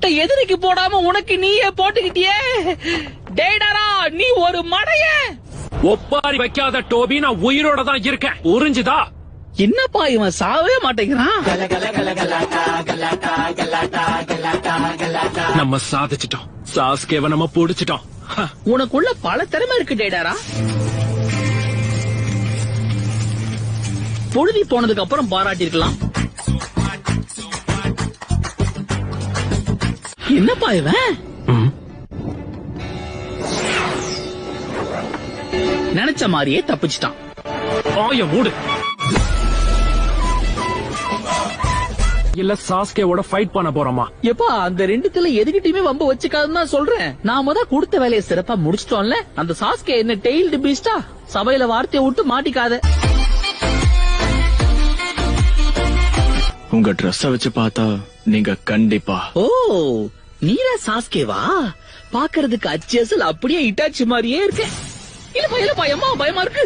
சூட்டை எதிரிக்கு போடாம உனக்கு நீயே போட்டுக்கிட்டியே. டேடாரா, நீ ஒரு மடைய. ஒப்பாரி வைக்காத டோபி, நான் உயிரோட தான் இருக்கேன். உறிஞ்சுதா? என்னப்பா இவன் சாவே மாட்டேங்கிறான். நம்ம சாதிச்சிட்டோம். சாஸ்கேவை நம்ம புடிச்சிட்டோம். உனக்குள்ள பல திறமை இருக்கு டேடாரா. பொழுதி போனதுக்கு அப்புறம் பாராட்டிருக்கலாம். என்னப்பா இவன் நினைச்ச மாதிரியே தப்பிச்சிட்டான். ஆய மூடு. இல்ல சாஸ்கேவோட ஃபைட் பண்ண போறோமா? எப்பா அந்த ரெண்டுத்துல எதுகிட்டயுமே வம்ப வச்சுக்காதுன்னு தான் சொல்றேன். நாம தான் கொடுத்த வேலையை சிறப்பா முடிச்சிட்டோம்ல. அந்த சாஸ்கே என்ன டெய்ல்டு பீஸ்டா? சபையில வார்த்தையை விட்டு மாட்டிக்காத. உங்க ட்ரெஸ்ஸ வச்சு பார்த்தா நீங்க கண்டிப்பா. ஓ, நீரா சாஸ்கேவா? பாக்குறதுக்கு அச்சேசல் அப்படியே இட்டாச்சு மாதிரியே இருக்கு. இல்லப்பா இல்லப்பா, அம்மா பயமா இருக்கு.